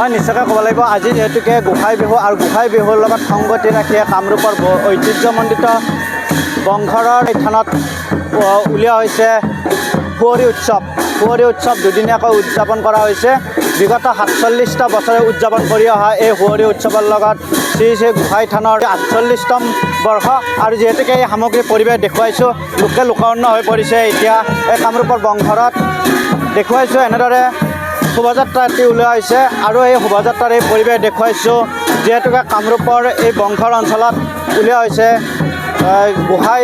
হয় নিশ্চয়কৈ ক'ব লাগিব আজি যিহেতুকে গোসাই বিহু আৰু গোসাই বিহুৰ লগত সংগতি ৰাখি কামৰূপৰ ঐতিহ্যমণ্ডিত বংঘৰৰ স্থানত উলিওৱা হৈছে কুঁৱৰী উৎসৱ দুদিনীয়াকৈ উদযাপন কৰা হৈছে। বিগত 47টা বছৰে উদযাপন কৰি অহা এই কুঁৱৰী উৎসৱৰ লগত শ্ৰী শ্ৰী গোসাঁই থানৰ 48তম বৰ্ষ আৰু যিহেতুকে এই সামগ্ৰী পৰিৱেশ দেখুৱাইছোঁ লোকে লোকাৰণ্য হৈ পৰিছে। এতিয়া এই কামৰূপৰ বংঘৰত দেখুৱাইছোঁ এনেদৰে শোভাযাত্ৰা এটি উলিওৱা হৈছে আৰু এই শোভাযাত্ৰাৰ এই পৰিৱেশ দেখুৱাইছোঁ যিহেতুকে কামৰূপৰ এই বংঘৰ অঞ্চলত উলিওৱা হৈছে গোসাঁই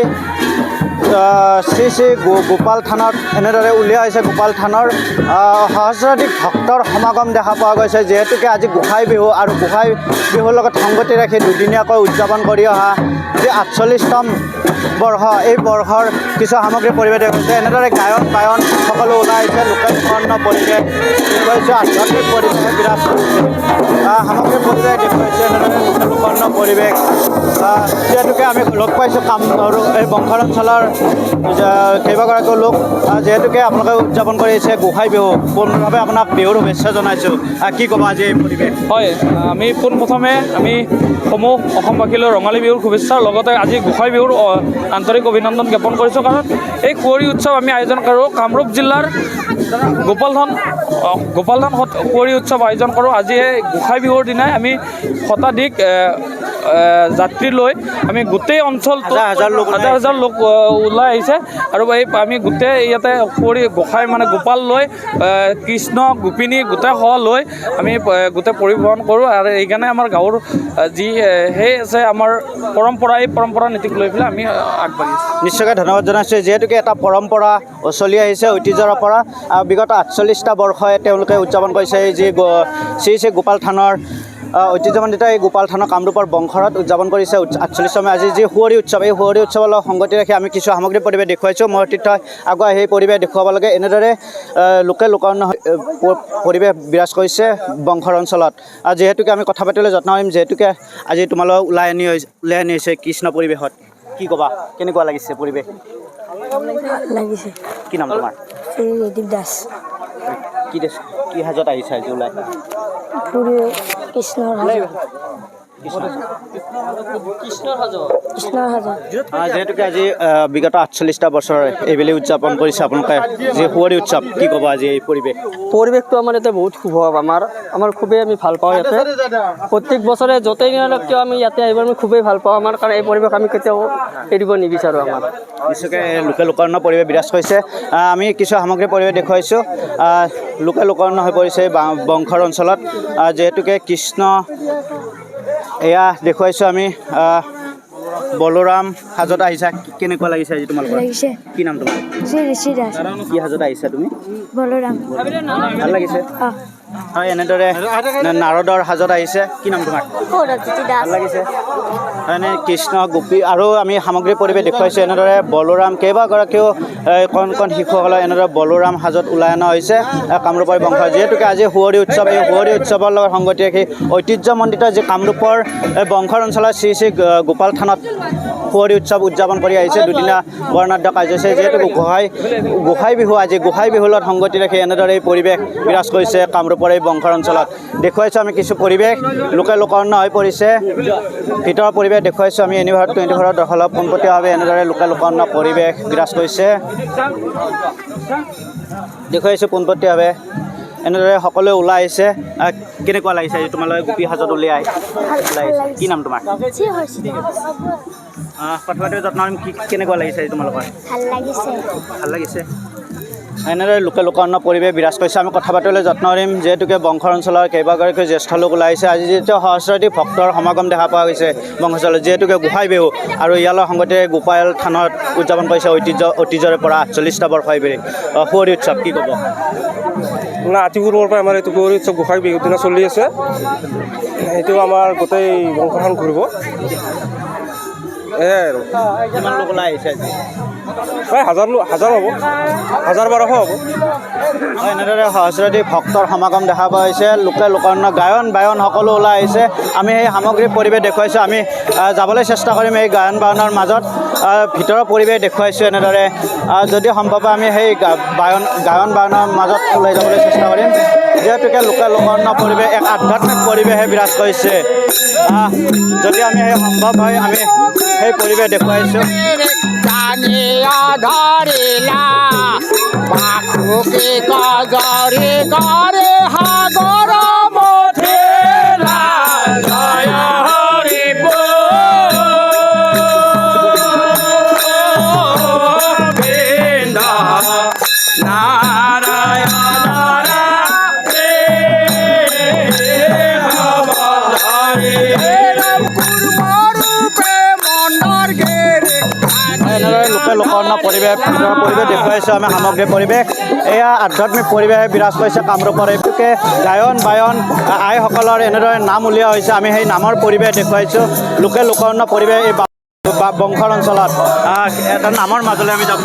শ্ৰী শ্ৰী গোপাল থানত এনেদৰে উলিওৱা হৈছে। গোপাল থানৰ সহস্ৰাধিক ভক্তৰ সমাগম দেখা পোৱা গৈছে যিহেতুকে আজি গোসাঁই বিহু আৰু গোসাঁই বিহুৰ লগত সংগতি ৰাখি দুদিনীয়াকৈ উদযাপন কৰি অহা যি 48তম বৰ্ষ এই বৰ্ষৰ কিছু সামগ্ৰী পৰিৱেশ দেখুৱাইছে। এনেদৰে গায়ন বায়ন সকলো ওলাই আহিছে লোকে লোকাৰণ্য পৰিৱেশ দেখুৱাইছে আধ্যাত্মিক পৰিৱেশে বিৰাজ কৰিছে সামগ্ৰী পৰিৱেশ দেখুৱাইছে এনেদৰে লোকে লোকাৰণ্য পৰিৱেশ যিহেতুকে আমি লগ পাইছোঁ এই বংঘৰ অঞ্চলৰ কেইবাগৰাকীও লোক যিহেতুকে আপোনালোকে উদযাপন কৰি আহিছে গোসাঁই বিহু পূৰ্ণভাৱে আপোনাক বিহুৰ শুভেচ্ছা জনাইছোঁ। কি ক'ব আজি এই পৰিৱেশ? হয় আমি পোনপ্ৰথমে আমি সমূহ অসমবাসীলৈ ৰঙালী বিহুৰ শুভেচ্ছা লগতে আজি গোসাঁই বিহুৰ আন্তৰিক অভিনন্দন জ্ঞাপন কৰিছোঁ। কাৰণ এই কুঁৱৰী উৎসৱ আমি আয়োজন কৰোঁ কামৰূপ জিলাৰ গোপালধান কুঁৱৰী উৎসৱ আয়োজন কৰোঁ। আজি এই গোসাঁই বিহুৰ দিনাই আমি শতাধিক যাত্ৰী লৈ আমি গোটেই অঞ্চলটো হাজাৰ লোক ওলাই আহিছে আৰু আমি গোটেই ইয়াতে গোসাঁই মানে গোপাল লৈ কৃষ্ণ গোপিনী গোটেই সহ লৈ আমি গোটেই পৰিবহণ কৰোঁ আৰু এইকাৰণে আমাৰ গাঁৱৰ যি সেই আছে আমাৰ পৰম্পৰা এই পৰম্পৰা নীতিক লৈ পেলাই আমি আগবাঢ়িছোঁ। নিশ্চয়কৈ ধন্যবাদ জনাইছোঁ যিহেতুকে এটা পৰম্পৰা চলি আহিছে ঐতিহ্যৰ পৰা বিগত 48টা বৰ্ষই তেওঁলোকে উদযাপন কৰিছে এই যি শ্ৰী শ্ৰী গোপাল থানৰ ঐতিহ্যমণ্ডিত এই গোপাল থানৰ কামৰূপৰ বংঘৰত উদযাপন কৰিছে 48তম আজি যি কুঁৱৰী উৎসৱ এই কুঁৱৰী উৎসৱৰ লগত সংগতি ৰাখি আমি কিছু সামগ্ৰী পৰিৱেশ দেখুৱাইছোঁ। মই অতীতই আগুৱাই সেই পৰিৱেশ দেখুৱাব লাগে। এনেদৰে লোকে লোকাৰণ্য পৰিৱেশ বিৰাজ কৰিছে বংঘৰ অঞ্চলত যিহেতুকে আমি কথা পাতিবলৈ যত্ন কৰিম যিহেতুকে আজি তোমালোক ওলাই আনি হৈছে কৃষ্ণ পৰিৱেশত কি ক'বা কেনেকুৱা লাগিছে পৰিৱেশ? লাগিছে। কি নাম তোমাৰ? দীপ দাস। কি সাজত আহিছা আজি ওলাই? কৃষ্ণৰ যিহেতুকে আজি বিগত 48টা বছৰ এইবেলি উদযাপন কৰিছে আপোনালোকে যি কুঁৱৰী উৎসৱ কি ক'ব আজি এই পৰিৱেশটো আমাৰ ইয়াতে বহুত শুভ আমাৰ খুবেই আমি ভাল পাওঁ ইয়াতে প্ৰত্যেক বছৰে য'তেই নহওক কিয় আমি ইয়াতে আহিব আমি খুবেই ভাল পাওঁ আমাৰ কাৰণ এই পৰিৱেশ আমি কেতিয়াও এৰিব নিবিচাৰোঁ। আমাৰ নিশ্চয়কৈ লোকে লোকাৰণ্য পৰিৱেশ বিৰাজ কৰিছে। আমি কিছু সামগ্ৰী পৰিৱেশ দেখুৱাইছোঁ লোকে লোকাৰণ্য হৈ পৰিছে বংঘৰ অঞ্চলত যিহেতুকে কৃষ্ণ এয়া দেখুৱাইছোঁ আমি বলোৰাম সাজত আহিছা কেনেকুৱা লাগিছে আজি তোমালোকৰ? কি নাম তোমাৰ? কি সাজত আহিছা তুমি? বলোৰাম। ভাল লাগিছে হয় এনেদৰে নাৰদৰ সাজত আহিছে কি নাম তোমাৰ? ভাল লাগিছে এনে কৃষ্ণ গোপী আৰু আমি সামগ্ৰী পৰিৱেশ দেখুৱাইছোঁ এনেদৰে বলোৰাম কেইবাগৰাকীও কণ শিশুসকলক এনেদৰে বলোৰাম সাজত ওলাই অনা হৈছে কামৰূপৰ বংশ যিহেতুকে আজি কুঁৱৰী উৎসৱ এই কুঁৱৰী উৎসৱৰ লগত সংগতি ৰাখি ঐতিহ্যমণ্ডিত যি কামৰূপৰ বংঘৰ অঞ্চলৰ শ্ৰী শ্ৰী গোপাল থানত কুঁৱৰী উৎসৱ উদযাপন কৰি আহিছে দুদিনীয়া বৰ্ণাঢ্য কাৰ্যসূচী যিহেতু গোসাঁই বিহু আজি গোসাঁই বিহুৰ লগত সংগতি ৰাখি এনেদৰে এই পৰিৱেশ বিৰাজ কৰিছে কামৰূপৰ এই বংঘৰ অঞ্চলত দেখুৱাইছোঁ আমি কিছু পৰিৱেশ লোকে লোকাৰণ্য হৈ পৰিছে ভিতৰৰ পৰিৱেশ দেখুৱাইছোঁ আমি এনিভাৰত 24 দশলত পোনপটীয়াভাৱে এনেদৰে লোকে লোকাৰণ্য পৰিৱেশ বিৰাজ কৰিছে দেখুৱাইছোঁ পোনপটীয়াভাৱে এনেদৰে সকলোৱে ওলাই আহিছে। কেনেকুৱা লাগিছে তোমালোকে গোপী সাজত ওলাই আহিছে কি নাম তোমাৰ? কথা পাতিব যত্ন কেনেকুৱা লাগিছে তোমালোকৰ? ভাল লাগিছে এনেদৰে লোকে লোকাৰণ্য পৰিৱেশ বিৰাজ কৰিছে। আমি কথা পাতিবলৈ যত্ন কৰিম যিহেতুকে বংঘৰ অঞ্চলৰ কেইবাগৰাকীও জ্যেষ্ঠ লোক ওলাই আহিছে আজি যিহেতু সহস্ৰাধিক ভক্তৰ সমাগম দেখা পোৱা গৈছে বংঘৰ যিহেতুকে গোসাঁই বিহু আৰু ইয়াৰ সঙ্গতে গোপাল থানত উদযাপন কৰিছে ঐতিহ্যৰে পৰা 48টা বৰ্ষ এইবেলি কুঁৱৰী উৎসৱ কি ক'ব? আতিপূৰ্বৰ পৰা আমাৰ এইটো কুঁৱৰী উৎসৱ গোসাঁই বিহুৰ দিনা চলি আছে সেইটো আমাৰ গোটেই বংশখন ঘূৰিব এয়াই আৰু কিমান লোক ওলাই আহিছে আজি? প্ৰায় হাজাৰ হ'ব 1000-1200 হ'ব এনেদৰে সহস্ৰাধিক ভক্তৰ সমাগম দেখা পোৱা হৈছে লোকে লোকাৰণ্য গায়ন বায়ন সকলো ওলাই আহিছে। আমি সেই সামগ্ৰী পৰিৱেশ দেখুৱাইছোঁ আমি যাবলৈ চেষ্টা কৰিম এই গায়ন বায়নৰ মাজত ভিতৰৰ পৰিৱেশ দেখুৱাইছোঁ এনেদৰে যদি সম্ভৱ আমি সেই গায়ন বায়নৰ মাজত ওলাই যাবলৈ চেষ্টা কৰিম। যিহেতুকে লোককৰ্ণ পৰিৱেশ এক আধ্যাত্মিক পৰিৱেশে বিৰাজ কৰিছে যদি আমি সেই সম্ভৱ হয় আমি সেই পৰিৱেশ দেখুৱাইছোঁ লোককৰ্ণ পৰিৱেশ দেখুৱাইছোঁ আমি সামগ্ৰী পৰিৱেশ এয়া আধ্যাত্মিক পৰিৱেশে বিৰাজ কৰিছে কামৰূপৰ এইটোকে গায়ন বায়ন আইসকলৰ এনেদৰে নাম উলিওৱা হৈছে আমি সেই নামৰ পৰিৱেশ দেখুৱাইছোঁ লোককৰ্ণ পৰিৱেশ এই বংশৰ অঞ্চলত এটা নামৰ মাজলৈ আমি যাম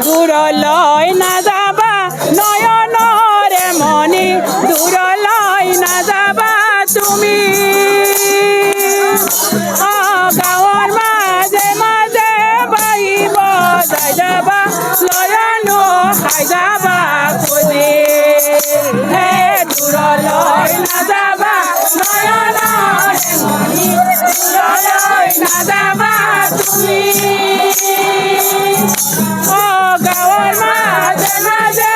দূৰলৈ নাযাবা নয়নৰে মণি দূৰলৈ নাযাবা তুমি গাঁৱৰ মাজে মাজে বাহিব যাই যাবা লয়নো খাই যাবা খুজি হে দূৰলৈ নাযাবা নয়নৰে মণি দূৰলৈ নাযাবা তুমি গাঁৱৰ মাজে মাজে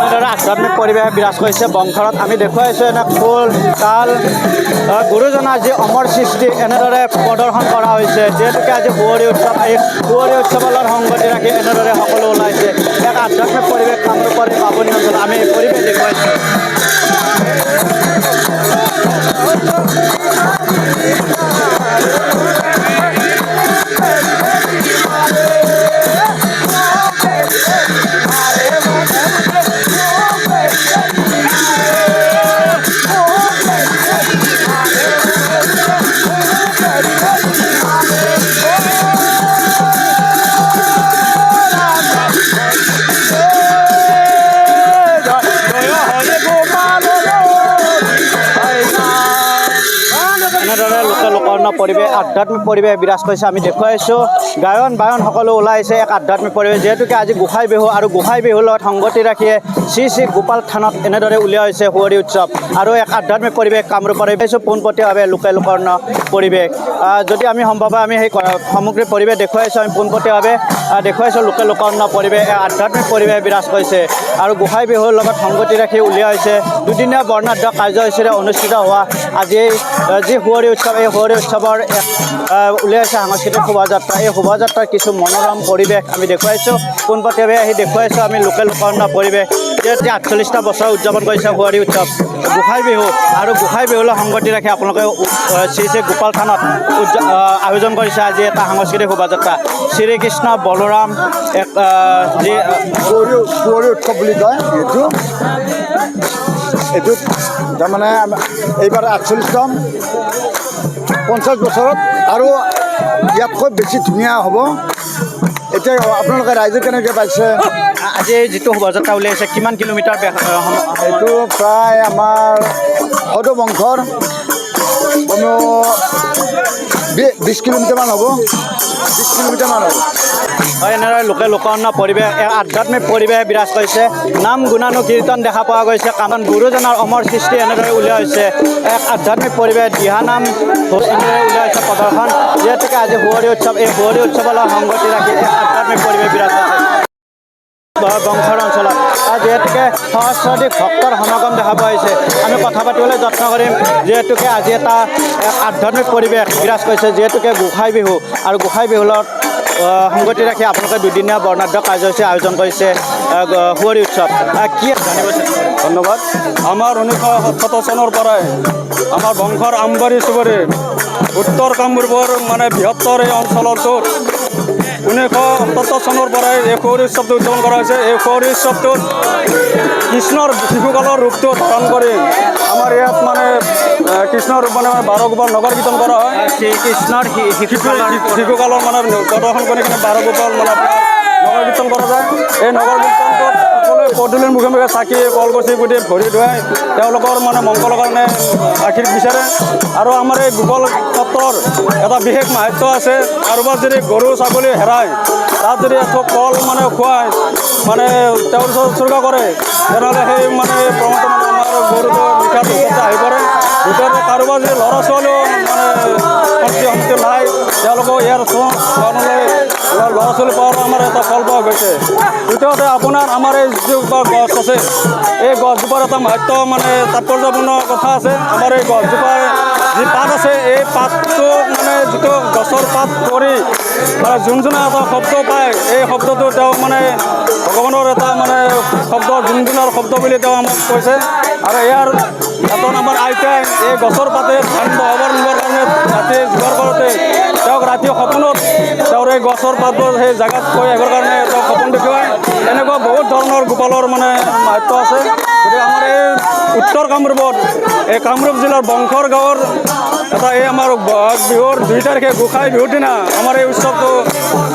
এনেদৰে আধ্যাত্মিক পৰিৱেশে বিৰাজ কৰিছে বংশৰত আমি দেখুৱাইছোঁ এনে খোল তাল গুৰুজনাৰ যি অমৰ সৃষ্টি এনেদৰে প্ৰদৰ্শন কৰা হৈছে যিহেতুকে আজি সুঁৱৰি উৎসৱ এই সুঁৱৰি উৎসৱৰ লগত সংগতি ৰাখি এনেদৰে সকলো ওলাইছে এক আধ্যাত্মিক পৰিৱেশ কামৰূপৰ এই পাবনি অঞ্চলত আমি এই পৰিৱেশ দেখুৱাইছোঁ পৰিৱেশ আধ্যাত্মিক পৰিৱেশ বিৰাজ কৰিছে আমি দেখুৱাইছোঁ গায়ন বায়ন সকলো ওলাইছে এক আধ্যাত্মিক পৰিৱেশ যিহেতুকে আজি গোঁসাই বিহু আৰু গোঁসাই বিহুৰ লগত সংগতি ৰাখিয়ে শ্ৰী গোপাল থানত এনেদৰে উলিওৱা হৈছে সুঁৱৰি উৎসৱ আৰু এক আধ্যাত্মিক পৰিৱেশ কামৰূপৰ পাইছোঁ পোনপটীয়াভাৱে লোককৰ্ণ পৰিৱেশ যদি আমি সম্ভৱ হয় আমি সেই সামগ্ৰী পৰিৱেশ দেখুৱাইছোঁ আমি পোনপটীয়াভাৱে দেখুৱাইছোঁ লোককৰ্ণ পৰিৱেশ আধ্যাত্মিক পৰিৱেশ বিৰাজ কৰিছে আৰু গোঁসাই বিহুৰ লগত সংগতি ৰাখি উলিওৱা হৈছে দুদিনীয়া বৰ্ণাঢ্য কাৰ্যসূচীৰে অনুষ্ঠিত হোৱা আজি যি সুঁৱৰি উৎসৱ এই সুঁৱৰি উৎসৱৰ উলিয়াইছে সাংস্কৃতিক শোভাযাত্ৰা এই শোভাযাত্ৰাৰ কিছু মনোৰম পৰিৱেশ আমি দেখুৱাইছোঁ পোনপটীয়াভাৱে আহি দেখুৱাইছোঁ আমি লোককৰ্ণ পৰিৱেশ যিহেতু ৪৮টা বছৰ উদযাপন কৰিছে সুঁৱৰি উৎসৱ গোঁসাই বিহু আৰু গোঁসাই বিহুৰ লগত সংগতি ৰাখি আপোনালোকে শ্ৰী গোপাল থানত আয়োজন কৰিছে আজি এটা সাংস্কৃতিক শোভাযাত্ৰা শ্ৰীকৃষ্ণ বলোৰাম এক যি সুঁৱৰি উৎসৱ বুলি কয় এইটোত তাৰমানে এইবাৰ ৪৮তম ৫০ বছৰত আৰু ইয়াতকৈ বেছি ধুনীয়া হ'ব এতিয়া আপোনালোকে ৰাইজে কেনেকৈ পাইছে আজি যিটো শোভাযাত্ৰা উলিয়াইছে কিমান কিলোমিটাৰ এইটো প্ৰায় আমাৰ সদৌ বংশৰ কমেও ২০ কিলোমিটাৰমান হ'ব ২০ কিলোমিটাৰমান হ'ব হয় এনেদৰে লোককৰ্ণ পৰিৱেশ এক আধ্যাত্মিক পৰিৱেশে বিৰাজ কৰিছে নাম গুণানুকীৰ্তন দেখা পোৱা গৈছে কাৰণ গুৰুজনাৰ অমৰ সৃষ্টি এনেদৰে উলিওৱা হৈছে এক আধ্যাত্মিক পৰিৱেশ দিহানাম এনেদৰে উলিওৱা হৈছে প্ৰদৰ্শন যিহেতুকে আজি সুঁৱৰি উৎসৱ এই সুঁৱৰি উৎসৱৰ লগত সংগতি ৰাখি এক আধ্যাত্মিক পৰিৱেশ বিৰাজ কৰিছে বংশৰ অঞ্চলত যিহেতুকে সহস্ৰাধিক ভক্তৰ সমাগম দেখা পোৱা হৈছে আমি কথা পাতিবলৈ যত্ন কৰিম যিহেতুকে আজি এটা আধ্যাত্মিক পৰিৱেশ বিৰাজ কৰিছে যিহেতুকে গোঁসাই বিহু আৰু গোঁসাই বিহুৰ লগত সংগতি ৰাখি আপোনালোকে দুদিনীয়া বৰ্ণাঢ্য কাৰ্যসূচী আয়োজন কৰিছে সুঁৱৰি উৎসৱ কি জানিব ধন্যবাদ আমাৰ ১৯৭৭ চনৰ পৰাই আমাৰ বংশৰ আমবাৰী চুবুৰী উত্তৰ কামৰূপৰ মানে বৃহত্তৰ এই অঞ্চলটোত ১৯৭৭ চনৰ পৰাই এই সুঁৱৰি উৎসৱটো উদযাপন কৰা হৈছে এই সুঁৱৰি উৎসৱটোত কৃষ্ণৰ শিশুকালৰ ৰূপটো ধাৰণ কৰি আমাৰ ইয়াত মানে কৃষ্ণৰ ৰূপ মানে ১২ গোপাল নগৰ কীৰ্তন কৰা হয় শ্ৰীকৃষ্ণৰ শিশুকালৰ মানে প্ৰদৰ্শন কৰি কিনে ১২ গোপাল মানে নগৰ কীৰ্তন কৰা যায় এই নগৰ কীৰ্তনটোত তেওঁলোকে পদূলিৰ মুখে মুখে চাকি কলগছি পুতি ভৰি ধুৱাই তেওঁলোকৰ মানে মংগলৰ কাৰণে আশীৰ্বাদ বিচাৰে। আৰু আমাৰ এই গোপাল সত্ৰৰ এটা বিশেষ মাহাত্য আছে। কাৰোবাৰ যদি গৰু ছাগলী হেৰায় তাত যদি এথোক কল মানে খুৱাই মানে তেওঁৰ উৎসৰ্গা কৰে তেনেহ'লে সেই মানে প্ৰমাণটো মানে আমাৰ গৰুটো নিশাত আহি পৰে। ভিতৰতে কাৰোবাৰ যদি ল'ৰা ছোৱালীও মানে শক্তি নাই তেওঁলোকক ইয়াৰ ল'ৰা ছোৱালী পোৱাৰ আমাৰ এটা ফল পোৱা গৈছে। দ্বিতীয়তে আপোনাৰ আমাৰ এই যিজোপা গছ আছে এই গছজোপাৰ এটা মাহাত্য মানে তাৎপৰ্যপূৰ্ণ কথা আছে। আমাৰ এই গছজোপাৰ যি পাত আছে এই পাতটো মানে যিটো গছৰ পাত পৰি মানে যোনজনে এটা শব্দ পায় এই শব্দটো তেওঁ মানে ভগৱানৰ এটা মানে শব্দ যোনজনৰ শব্দ বুলি তেওঁ আমাক কৈছে। আৰু ইয়াৰ এজন আমাৰ আইতাই এই গছৰ পাতে ধান বহাবৰ নিবৰ কাৰণে ৰাতি যোগাৰ কৰোঁতে তেওঁক ৰাতি সপোনত তেওঁৰ এই গছৰ পাতবোৰ সেই জেগাত থৈ আহিবৰ কাৰণে তেওঁ সপোন দেখুৱায়। এনেকুৱা বহুত ধৰণৰ গোপালৰ মানে মাহাত্য আছে। গতিকে আমাৰ এই উত্তৰ কামৰূপত এই কামৰূপ জিলাৰ বংশৰ গাঁৱৰ এটা এই আমাৰ বহাগ বিহুৰ 2 তাৰিখে গোসাঁই বিহুৰ দিনা আমাৰ এই উৎসৱটো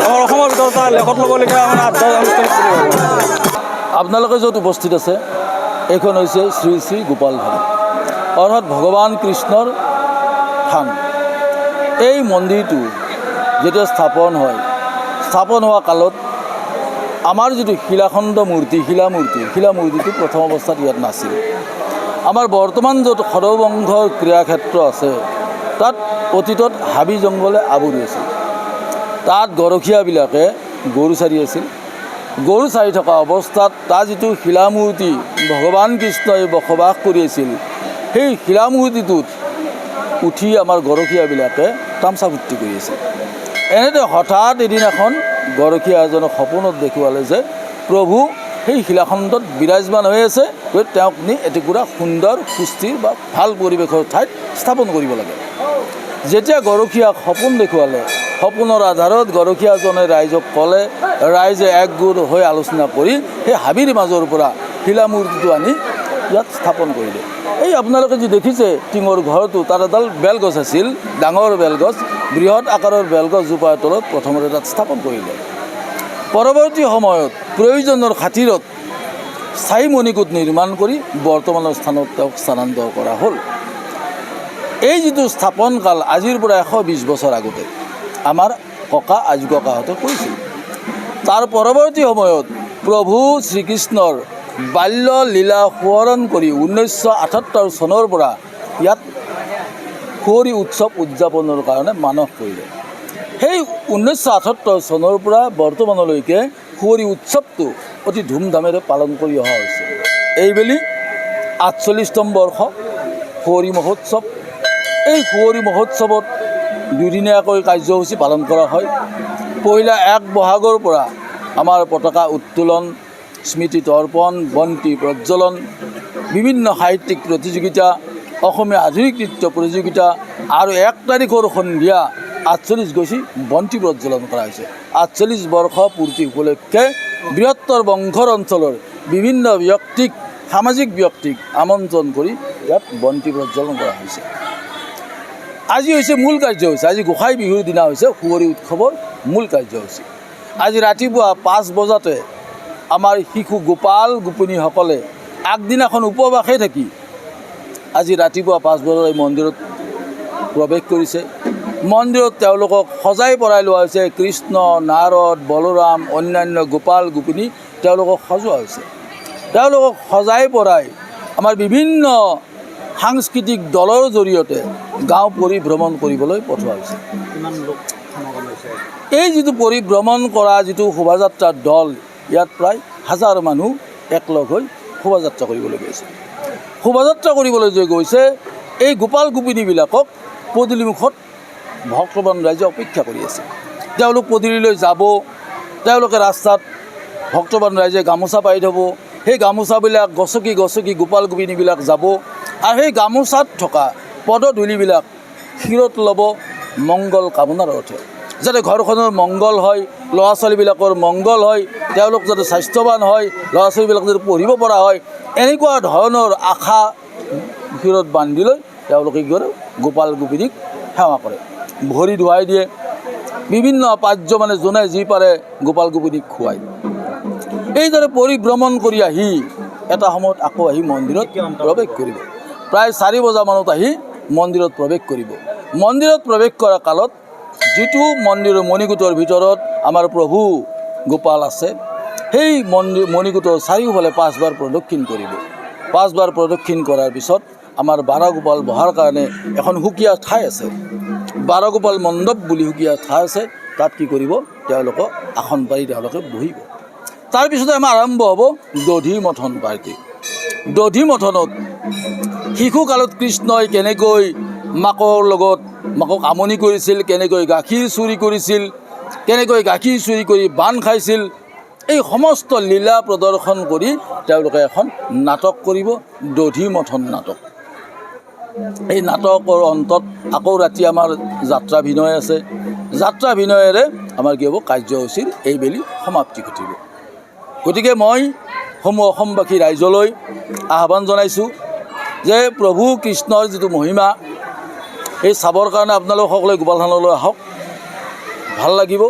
আমাৰ অসমৰ ভিতৰত এটা লেখত ল'বলগীয়া মানে অনুষ্ঠান। আপোনালোকে য'ত উপস্থিত আছে এইখন হৈছে শ্ৰী শ্ৰী গোপাল থান, অৰ্থাৎ ভগৱান কৃষ্ণৰ থান। এই মন্দিৰটো যেতিয়া স্থাপন হোৱা কালত আমাৰ যিটো শিলাখণ্ড মূৰ্তি শিলামূৰ্তিটো প্ৰথম অৱস্থাত ইয়াত নাছিল। আমাৰ বৰ্তমান য'ত সদবংশৰ ক্ৰীড়াক্ষেত্ৰ আছে তাত অতীতত হাবি জংঘলে আৱৰি আছিল। তাত গৰখীয়াবিলাকে গৰু চাৰি আছিল। গৰু চাৰি থকা অৱস্থাত তাৰ যিটো শিলামূৰ্তি ভগৱান কৃষ্ণই বসবাস কৰি আছিল সেই শিলামূৰ্তিটোত উঠি আমাৰ গৰখীয়াবিলাকে তামচা ফূৰ্তি কৰি আছিল। এনেতে হঠাৎ এদিনাখন গৰখীয়া এজনক সপোনত দেখুৱালে যে প্ৰভু সেই শিলাখণ্ডত বিৰাজমান হৈ আছে, গতিকে তেওঁক নি এটুকুৰা সুন্দৰ সুস্থিৰ বা ভাল পৰিৱেশৰ ঠাইত স্থাপন কৰিব লাগে। যেতিয়া গৰখীয়াক সপোন দেখুৱালে সপোনৰ আধাৰত গৰখীয়াজনে ৰাইজক ক'লে, ৰাইজে একগোট হৈ আলোচনা কৰি সেই হাবিৰ মাজৰ পৰা শিলামূৰ্তিটো আনি ইয়াত স্থাপন কৰিলে। এই আপোনালোকে যি দেখিছে টিঙৰ ঘৰটো তাত এডাল বেলগছ আছিল, ডাঙৰ বেলগছ, বৃহৎ আকাৰৰ বেলগছজোপাৰ তলত প্ৰথমতে তাত স্থাপন কৰিলে। পৰৱৰ্তী সময়ত প্ৰয়োজনৰ খাতিৰত স্থায়ী মণিকূট নিৰ্মাণ কৰি বৰ্তমানৰ স্থানত তেওঁক স্থানান্তৰ কৰা হ'ল। এই যিটো স্থাপন কাল আজিৰ পৰা 120 বছৰ আগতে আমাৰ ককা আজু ককাহঁতে কৰিছিল। তাৰ পৰৱৰ্তী সময়ত প্ৰভু শ্ৰীকৃষ্ণৰ বাল্য লীলা সোঁৱৰণ কৰি 1978 চনৰ পৰা ইয়াত কুঁৱৰী উৎসৱ উদযাপনৰ কাৰণে মানস কৰিলে। সেই 1978 চনৰ পৰা বৰ্তমানলৈকে কুঁৱৰী উৎসৱটো অতি ধুমধামেৰে পালন কৰি অহা হৈছে। এইবেলি 48তম বৰ্ষ কুঁৱৰী মহোৎসৱ। এই কুঁৱৰী মহোৎসৱত দুদিনীয়াকৈ কাৰ্যসূচী পালন কৰা হয়। পহিলা 1 বহাগৰ পৰা আমাৰ পতাকা উত্তোলন, স্মৃতি তৰ্পণ, বন্তি প্ৰজ্বলন, বিভিন্ন সাহিত্যিক প্ৰতিযোগিতা, অসমীয়া আধুনিক নৃত্য প্ৰতিযোগিতা আৰু 1 তাৰিখৰ সন্ধিয়া 48 গছি বন্তি প্ৰজ্বলন কৰা হৈছে। 48 বৰ্ষ পূৰ্তি উপলক্ষে বৃহত্তৰ বংশৰ অঞ্চলৰ বিভিন্ন ব্যক্তিক, সামাজিক ব্যক্তিক আমন্ত্ৰণ কৰি ইয়াত বন্তি প্ৰজ্বলন কৰা হৈছে। আজি হৈছে মূল কাৰ্যসূচী। আজি গোসাঁই বিহুৰ দিনা হৈছে কুঁৱৰী উৎসৱৰ মূল কাৰ্যসূচী। আজি ৰাতিপুৱা 5 বজাতে আমাৰ শিশু গোপাল গোপিনীসকলে আগদিনাখন উপবাসে থাকি আজি ৰাতিপুৱা 5 বজাত এই মন্দিৰত প্ৰৱেশ কৰিছে। মন্দিৰত তেওঁলোকক সজাই পৰাই লোৱা হৈছে। কৃষ্ণ, নাৰদ, বলৰাম, অন্যান্য গোপাল গোপিনী তেওঁলোকক সজোৱা হৈছে। তেওঁলোকক সজাই পৰাই আমাৰ বিভিন্ন সাংস্কৃতিক দলৰ জৰিয়তে গাঁও পৰিভ্ৰমণ কৰিবলৈ পঠোৱা হৈছে। এই যিটো পৰিভ্ৰমণ কৰা যিটো শোভাযাত্ৰাৰ দল, ইয়াত প্ৰায় 1000 মানুহ একলগ হৈ শোভাযাত্ৰা কৰিবলৈ গৈছে। শোভাযাত্ৰা কৰিবলৈ যে গৈছে এই গোপাল গোপিনীবিলাকক পদূলিমুখত ভক্তবান ৰাইজে অপেক্ষা কৰি আছে। তেওঁলোক পদূলিলৈ যাব, তেওঁলোকে ৰাস্তাত ভক্তবান ৰাইজে গামোচা পাই থ'ব। সেই গামোচাবিলাক গছকি গছকি গোপাল গোপিনীবিলাক যাব আৰু সেই গামোচাত থকা পদধূলিবিলাক শিৰত ল'ব মংগল কামনাৰ অৰ্থে, যাতে ঘৰখনৰ মংগল হয়, ল'ৰা ছোৱালীবিলাকৰ মংগল হয়, তেওঁলোক যাতে স্বাস্থ্যৱান হয়, ল'ৰা ছোৱালীবিলাক যাতে পঢ়িব পৰা হয়, এনেকুৱা ধৰণৰ আশা শিৰত বান্ধি লৈ তেওঁলোকে কি কৰে, গোপাল গোপিনীক সেৱা কৰে, ভৰি ধুৱাই দিয়ে, বিভিন্ন পাৰ্য মানে যোনে যি পাৰে গোপাল গোপিনীক খুৱায়। এইদৰে পৰিভ্ৰমণ কৰি আহি এটা সময়ত আকৌ আহি মন্দিৰত প্ৰৱেশ কৰিব। প্ৰায় 4 বজামানত আহি মন্দিৰত প্ৰৱেশ কৰিব। মন্দিৰত প্ৰৱেশ কৰা কালত যিটো মন্দিৰৰ মণিকূটৰ ভিতৰত আমাৰ প্ৰভু গোপাল আছে, সেই মণিকূটৰ চাৰিওফালে 5 বাৰ প্ৰদক্ষিণ কৰিব। 5 বাৰ প্ৰদক্ষিণ কৰাৰ পিছত আমাৰ বাৰগোপাল বহাৰ কাৰণে এখন সুকীয়া ঠাই আছে, বাৰগোপাল মণ্ডপ বুলি সুকীয়া ঠাই আছে। তাত কি কৰিব, তেওঁলোকক আসন পাৰি তেওঁলোকে বহিব। তাৰপিছতে আমাৰ আৰম্ভ হ'ব দধি মথন পাৰ্টি। দধি মথনত শিশুকালত কৃষ্ণই কেনেকৈ মাকক আমনি কৰিছিল, কেনেকৈ গাখীৰ চুৰি কৰিছিল, কেনেকৈ গাখীৰ চুৰি কৰি বান খাইছিল, এই সমস্ত লীলা প্ৰদৰ্শন কৰি তেওঁলোকে এখন নাটক কৰিব, দধি মথন নাটক। এই নাটকৰ অন্তত আকৌ ৰাতি আমাৰ যাত্ৰাভিনয় আছে। যাত্ৰাভিনয়েৰে আমাৰ কি হ'ব, কাৰ্যসূচীৰ এইবেলি সমাপ্তি ঘটিব। গতিকে মই অসমবাসী ৰাইজলৈ আহ্বান জনাইছোঁ যে প্ৰভু কৃষ্ণৰ যিটো মহিমা, এই চাবৰ কাৰণে আপোনালোক সকলোৱে গোপাল থানলৈ আহক, ভাল লাগিব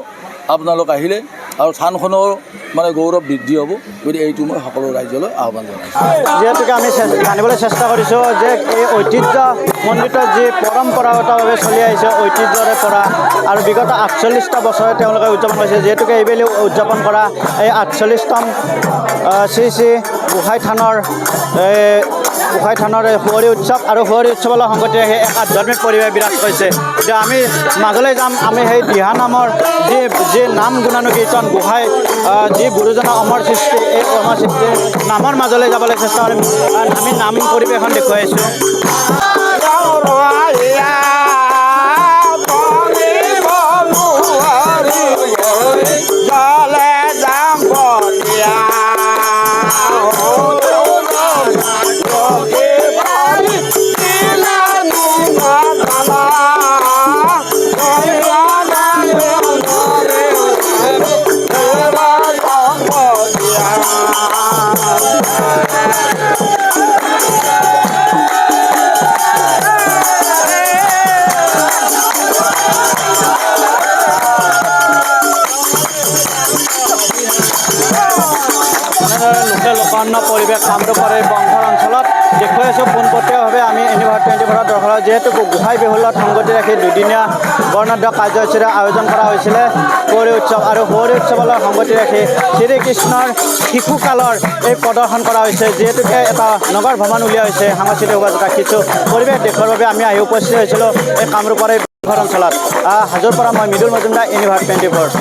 আপোনালোক আহিলে, আৰু থানখনৰ মানে গৌৰৱ বৃদ্ধি হ'ব। গতিকে এইটো মই সকলো ৰাইজলৈ আহ্বান জনাইছোঁ। যিহেতুকে আমি জানিবলৈ চেষ্টা কৰিছোঁ যে এই ঐতিহ্যমণ্ডিত যি পৰম্পৰাগতভাৱে চলি আহিছে ঐতিহ্যৰে পৰা, আৰু বিগত 48টা বছৰে তেওঁলোকে উদযাপন কৰিছে। যিহেতুকে এইবেলি উদযাপন কৰা এই 48তম শ্ৰী শ্ৰী গোসাঁই থানৰ সুঁৱৰি উৎসৱ, আৰু সুঁৱৰি উৎসৱলৈ সংগতি ৰাখি এক আধ্যাত্মিক পৰিৱেশ বিৰাজ কৰিছে। যে আমি মাজলৈ যাম, আমি সেই দিহানামৰ যি নাম গুণানুকীৰ্তন গোসাঁই যি গুৰুজনৰ অমৰ সৃষ্টি, এই অমৰ সৃষ্টিৰ নামৰ মাজলৈ যাবলৈ চেষ্টা কৰিম। আমি নাম পৰিৱেশন দেখুৱাইছোঁ। লোকাৰণ্য পৰিৱেশ কামৰূপৰ এই বংঘৰ অঞ্চলত দেখুৱাই আছোঁ পোনপটীয়াভাৱে আমি ইউনিভাৰ 24 দৰ্শক। যিহেতু গোসাঁই বিহুৰ লগত সংগতি ৰাখি দুদিনীয়া বৰ্ণাঢ্য কাৰ্যসূচীৰে আয়োজন কৰা হৈছিলে সুঁৱৰি উৎসৱ, আৰু সুঁৱৰি উৎসৱৰ লগত সংগতি ৰাখি শ্ৰীকৃষ্ণৰ শিশুকালৰ এই প্ৰদৰ্শন কৰা হৈছে। যিহেতুকে এটা নগৰ ভ্ৰমণ উলিওৱা হৈছে সাংস্কৃতিক শোভাযাত্ৰা, কিছু পৰিৱেশ দেখুৱাৰ বাবে আমি আহি উপস্থিত হৈছিলোঁ এই কামৰূপৰ এই বংঘৰ অঞ্চলত। হাজোৰ পৰা মই মৃদুল মজুমদাৰ, ইউনিভাৰ 24।